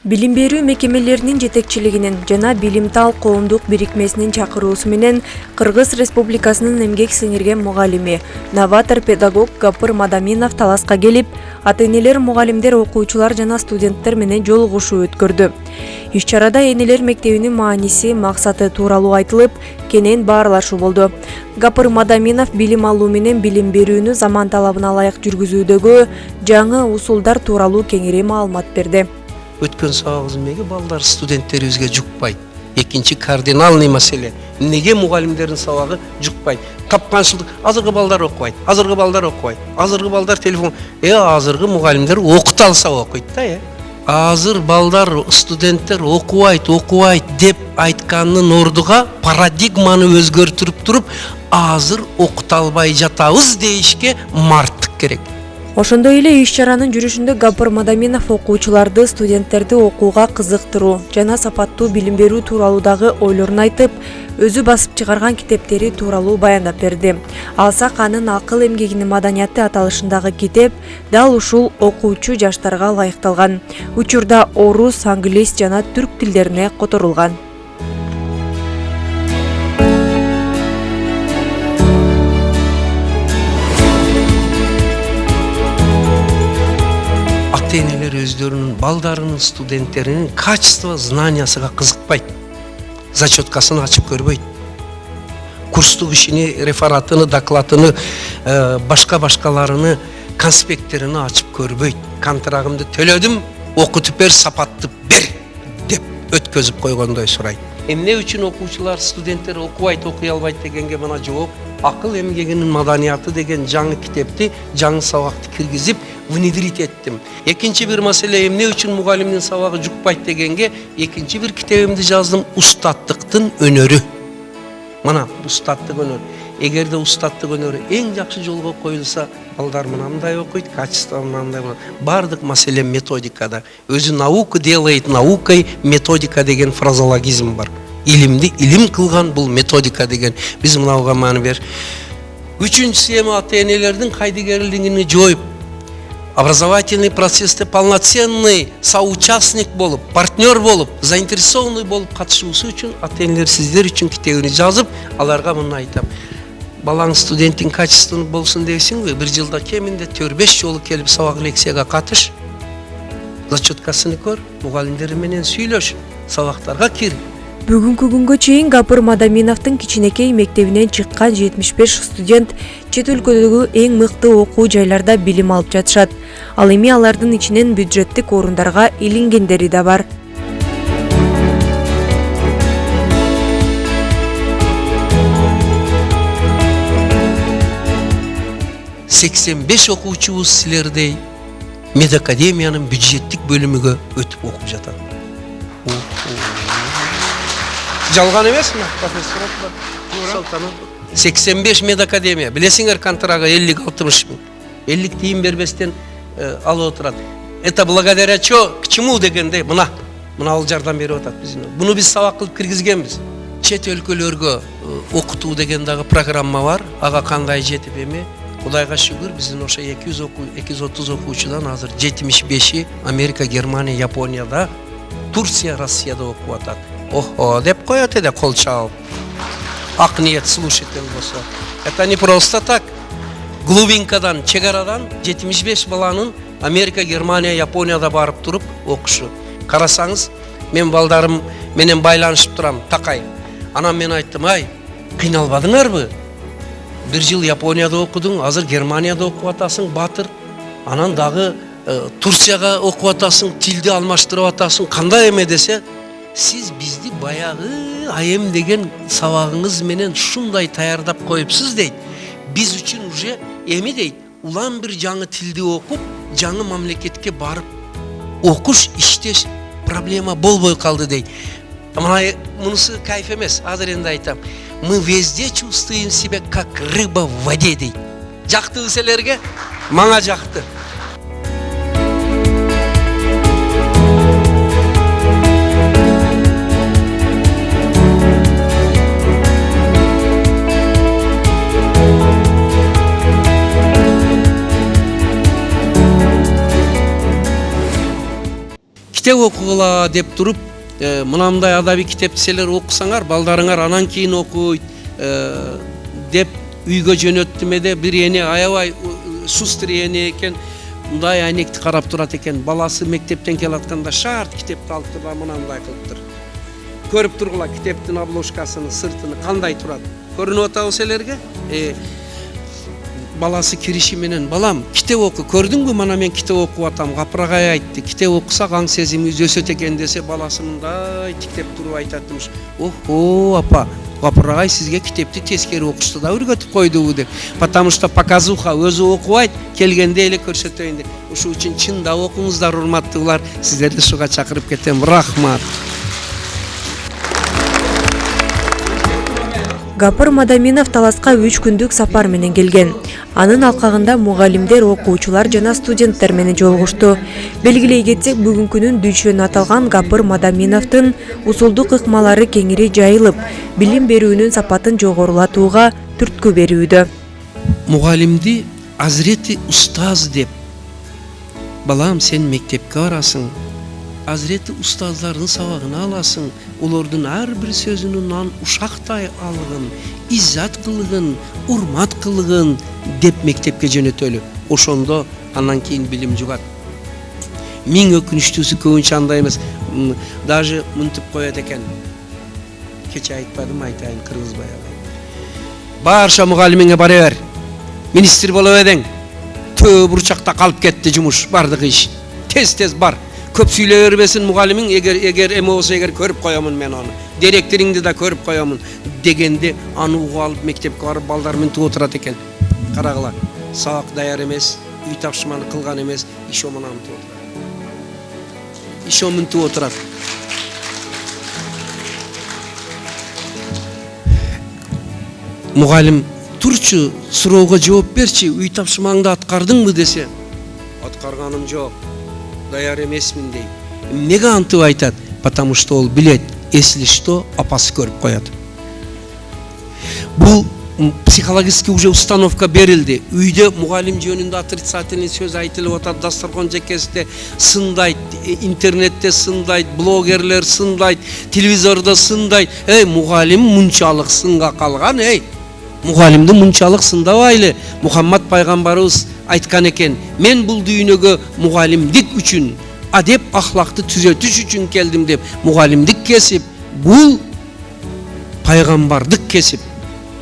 Билим берүү мекемелеринин жетекчилигинин жана Билимтал коомдук бирикмесинин чакыруусу менен Кыргыз Республикасынын эмгек сиңирген мугалими, новатор педагог Гапыр Мадаминов таласка келип, ата-энелер, мугалимдер, окуучулар жана студенттер менен жолугушуу өткөрдү. Иш-чарада энелер мектебинин мааниси, максаты тууралуу айтылып, кенен баарлашуу болду. Гапыр Мадаминов билим алуу менен билим берүүнү заман талабына ылайык жүргүзүүдөгү жаңы усулдар тууралуу кеңири маалымат берди. Өткөн сабагыбыз эмнеге балдар студенттерибизге жукпайт? Экинчи кардиналный маселе. Эмнеге мугалимдердин сабагы жукпайт? Капканчылык. Азыркы балдар окубайт. Азыркы балдар телефон. Азыркы мугалимдер окута алса окуйт да, Азыр балдар, студенттер окубайт деп айткандын ордуга парадигманы өзгөртүрүп туруп, азыр окута албай жатабыз дейишке марттык керек. Ошондой эле иш-чаранын жүрүшүндө Гапыр Мадаминов окуучуларды, студенттерди окууга кызыктыруу жана сапаттуу билим берүү тууралуу дагы ойлорун айтып, өзү басып чыгарган китептери тууралуу баяндап берди. Алсак анын акыл эмгегинин маданияты аталышындагы китеп дал ушул окуучу жаштарга ылайыкталган. Учурда орус, англис жана түрк тилдерине которулган. Ата-энелер өздөрүнүн балдарынын, студенттеринин качество знаниясыга кызыкпайт. Зачеткасын ачып көрбөйт. Курстук ишини, рефератыны, докладыны, башкаларыны, конспекттерини ачып көрбөйт. Контрагымды төлөдүм, окутуп бер, сапатты бер деп өткөзүп койгондой сурайт. Эмне үчүн окуучулар, студенттер окубайт, окуй албайт дегенге мына жооп, акыл эмгегинин маданияты деген жаңы китепти, жаңы сабакты киргизип внедрить еттим. Экинчи бир маселе, эмне үчүн мугалимдин сабагы жукпайт дегенге экинчи бир китебимди жаздым, устаттыктын өнөрү. Мына устаттык өнөр. Эгерде устаттык өнөрү эң жакшы жолго коюлса, балдар мынандай окуйт, качество мынандай болот. Бардык маселе методикада. Өзү наука делает наукой, методика деген фразологизм бар. Илимди илим кылган бул методика деген. Биз мынауга маани бер. Үчүнчүсү эми ата-энелердин кайдыгерлигини жоюп, образовательный процессте полноценный соучастник болуп, партнер болуп, заинтересованный болуп катышуусу үчүн ата-энелер сиздер үчүн китебини жазып, аларга муну айтам. Балаң студенттин качестволуу болсун дебсиңби, бир жылда кеминде 4-5 жолу келип сабак лекцияга катыш. Зачеткасын көр, мугалимдер менен сүйлөш, сабактарга кир. Бүгүнкү күнгө чейин Гапыр Мадаминовдун кичинекей мектебинен чыккан 75 студент чет өлкөдөгү эң мыкты окуу жайларда билим алып жатышат. Ал эми алардын ичинен бюджеттик орундарга илингендери да бар. «85 окуучубуз силердей медакадемиянын бюджеттик бөлүмүгө өтүп окуп жатат. Жалган эмесми, профессор? 85 медакадемия. Билесиңер, контрага 50-60 миң. 50 тиын бербестен алып отурат. Это благодаря к чему дегенде мына ал жардам берип атат бизге. Буну биз сабак кылып киргизгенбиз. Чет өлкөлөргө окутуу деген дагы программа бар. Ага кандай жетип эми? Кудайга шүгүр, биздин ошо 230 окуучудан азыр 75-и Америка, Германия, Японияда, Турция, Россияда окуп атат. Охо, деп коет эде кол чабып. Ак ниет слушатель болсо. Это не просто так. Глубинкадан, чегарадан 75 баланын Америка, Германия, Японияда барып туруп окушу. Карасаңыз, мен балдарым менен байланышып турам, такай. Анан мен айттым, кыйналбадыңарбы? Бир жыл Японияда окудуң, азыр Германияда окуп атасың, батыр. Анан дагы Турцияга окуп атасың, тилди алмаштырып атасың. Кандай эме десе, сиз бизди баягы айым деген сабагыңыз менен шундай таярдап коюпсуз дейт. Биз үчүн уже эми дейт, улам бир жаңы тилди окуп, жаңы мамлекетке барып окуш, иштеш проблема болбой калды дейт. Мунусу кайф эмес, азыр энди айтам. Мы везде чувствуем себя как рыба в воде дейт. Жактыбы силерге? Мага жакты. китеп окугула деп туруп мынандай адаби китепчелер окусаңар балдарыңар анан кийин окуйт деп үйгө жөнөттүм эде бир эне аябай шустер эне экен, мындай айнекти карап турат экен. Баласы мектептен келатканда шарт китепти алып туруп мынандай кылыптыр. Көрүп тургула китептин обложкасын, сыртын кандай турат. Көрүнүп атабы силерге? Баласы кириши менен, балам, китеп оку, көрдүңбү, мана мен китеп окуп атам, капырагай айтты. Китеп окусак аң сезимибиз өсөт экен десе, баласы мындай тиктеп туруп айтатымыш. Охо, апа, капырагай сизге китепти тескери окушту да үйрөтүп койдубу деп. Потому что показуха өзү окубайт, келгенде эле көрсөтөйүн деп. Ушул үчүн чындап окуңуздар, урматтуулар. Сиздерди ушуга чакырып кетем. Рахмат. Гапыр Мадаминов Таласка 3 күндүк сапар менен келген. Анын алкагында мугалимдер, окуучулар жана студенттер менен жолугушту. Белгилей кетсек, бүгүнкүнүн дүйшөнү аталган Гапыр Мадаминовдун усулдук ыкмалары кеңири жайылып, билим берүүнүн сапатын жогорулатууга түрткү берүүдө. Мугалимди Азирети устаз деп. Балам, сен мектепке барасың. Азирети устаздардын сабагын аласың. Олордун ар бир сөзүнүн ушактай алгын, иззат кылгын, урмат кылгын деп мектепке жөнөтөлү. Ошондо андан кийин билим жугат. Миң өкүнүчтүүсү көбүнчө андай эмес. Даже мынтип коет экен. Кече айтпадым, айтайын, кыргызбай алайын. Барша мугалимиңе бара бер. Министр болуп эдең. Төө бурчакта калып кетти жумуш, бардыгы иш. Тез бар. Көп сүйлөй бербесин мугалимиң, эгер эме болсо, эгер көрүп коёмун мен аны. Директориңди да көрүп коёмун дегенде аны угуп алып мектепке барып балдар мынтип отурат экен. Карагыла, сабак даяр эмес, үй тапшырманы кылган эмес, ишо мына мынтип отурат. Ишо мынтип отурат. Мугалим, турчу, суроого жооп берчи, үй тапшырмаңды аткардыңбы десе, аткарганым жок. Даяр эмесмин дейт. Эмнеге антип айтат? Потому что ол билет, если что, апасы көрүп коет. Бул психологический уже установка берилди. Үйдө мугалим жөнүндө отрицательный сөз айтылып атат, дасторкон жекесинде сындайт, интернетте сындайт, блогерлер сындайт, телевизордо сындайт. Мугалим мунчалык сынга калган, мугалимди мунчалык сындабайлы. Мухаммад пайгамбарыбыз айткан экен, мен бул дүйнөгө мугалимдик үчүн, адеп ахлакты түзөтүш үчүн келдим деп. Мугалимдик кесип, бул пайгамбардык кесип.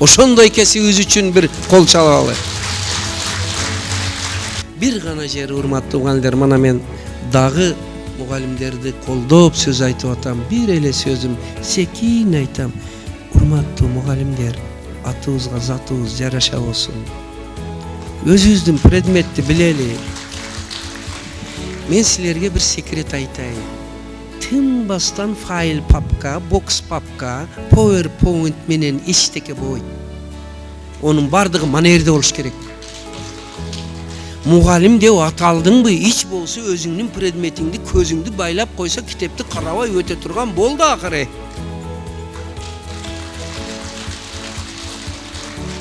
Ошондой кесибиз үчүн бир кол чалалы. Бир гана жери, урматтуу мугалимдер, мана мен дагы мугалимдерди колдоп сөз айтып атам. Бир эле сөзүм секин айтам. Урматтуу мугалимдер, атыбызга затыбыз жараша болсун. Өзүбүздүн предметти билели. Мен силерге бир секрет айтайын. Тынбастан файл папка, бокс папка, PowerPoint менен эчтеке болбойт. Онун бардыгы манерде болуш керек. Мугалим деп аталдыңбы, ич болсо өзүңдүн предметиңди көзүңдү байлап койсо, китепти карабай өтө турган болду акыры.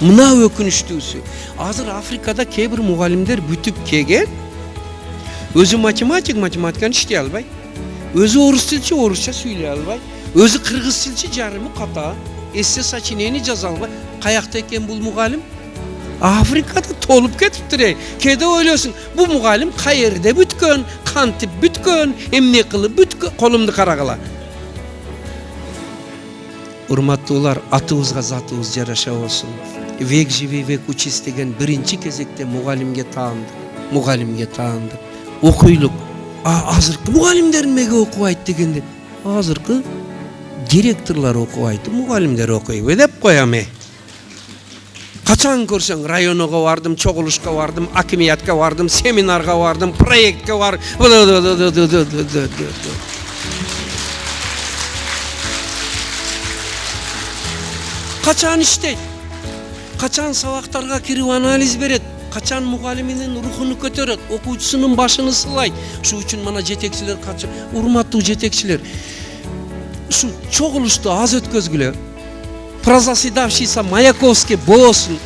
Мына өкүнүчтүүсү. Азыр Африкада кээ бир мугалимдер бүтүп келген. Өзү математиканы иштей албайт. Өзү орус тилчи орусча сүйлөй албайт. Өзү кыргыз тилчи жарымы ката. Эссе сочинение жаза албайт. Каякта экен бул мугалим? Африкада толуп кетиптир. Кээде ойлосуң, бул мугалим каерде бүткөн, кантип бүткөн, эмне кылып бүткөн, колумду карагыла. Урматтуулар, атыбызга затыбыз жараша болсун. Век живи, век учись деген биринчи кезекте мугалимге таанды. Окуйлук. Азыркы мугалимдер эмнеге окубайт дегенде, азыркы директорлор окубайт, мугалимдер окуйбу деп коям. Качан көрсөң, районго бардым, чогулушка бардым, акимиятка бардым, семинарга бардым, проектке бардым. Качан иштейт? Качан сабактарга кирип анализ берет? Качан мугалиминин рухуну көтөрөт, окуучусунун башын сылайт? Ушул үчүн мана жетекчилер, урматтуу жетекчилер, ушу чогулушту аз өткөзгүлө. Прозаседавшийся Маяковский болосун.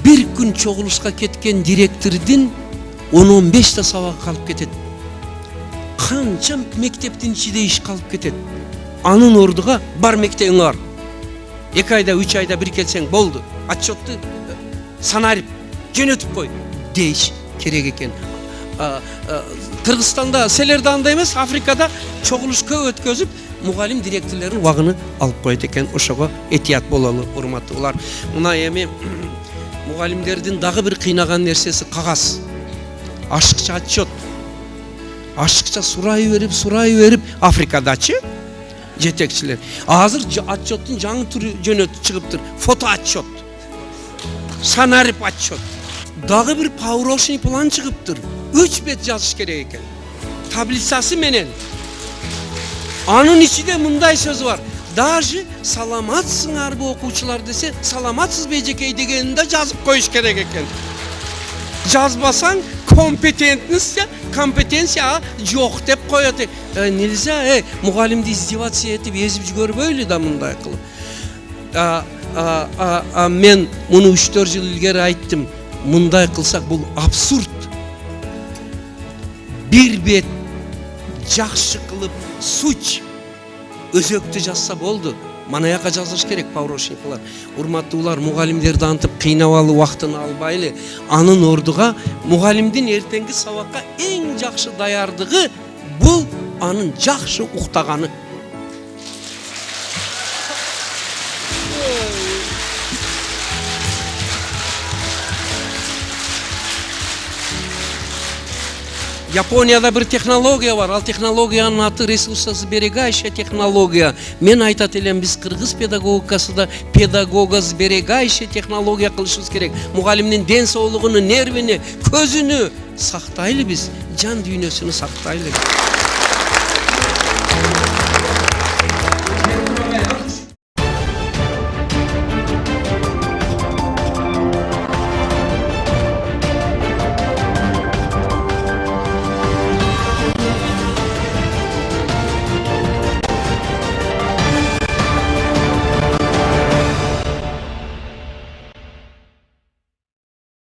Бир күн чогулушка кеткен директордун 10-15 сабагы калып кетет. kança mekteптин içinde iş kalıp ketет. Anın orduga бар мектебиңе бар. 2 ayda 3 ayda bir kelseң boldu. Отчетты санарып жөнөтүп кой дейиш керек экен. Кыргызстанда селерде андай эмес, Африкада чогулуш көп өткөзүп, мугалим директорлордун убагын алып коет экен. Ошого этият бололу, урматтуулар. Мына эми мугалимдердин дагы бир кыйнаган нерсеси кагаз. Ашыкча отчет. Ашыкча сурай берип Африкадачы жетекчилер. Азыр отчеттун жаңы түрү жөнөтүп чыгыптыр. Фото отчет. Санарып отчет. Дагы бир паурошный план чыгыптыр. 3 бет жазыш керек экен. Таблицасы менен. Анын ичинде мындай сөз бар. Даже саламатсыңарбы окуучулар десе, саламатсызбы эжекей дегенин да жазып коюш керек экен. Жазбасаң компетенция жок деп коет. Нельзя, мугалимди издеваться этип эзип жибербөйлү да мындай кылып. Мен муну 3-4 жыл илгери айттым. Мындай кылсак бул абсурд. Bir бет жакшы кылып суч өзөктү жазса болду. Манаяка жазыш керек паурошниклар. Урматтуулар, мугалимдерди антып кыйнап алып убактын албайлы. Анын ордуга мугалимдин эртеңки сабакка эң жакшы даярдыгы бул анын жакшы уктаганы. Японияда bir технология бар. Ал технологиянын аты ресурсосберегающая технология. Мен айтат элем, биз кыргыз педагогикасында педагогосберегающая технология кылышыбыз керек. Мугалимдин ден соолугуну, нервини, көзүнү сактайлы биз, жан дүйнөсүнү сактайлы.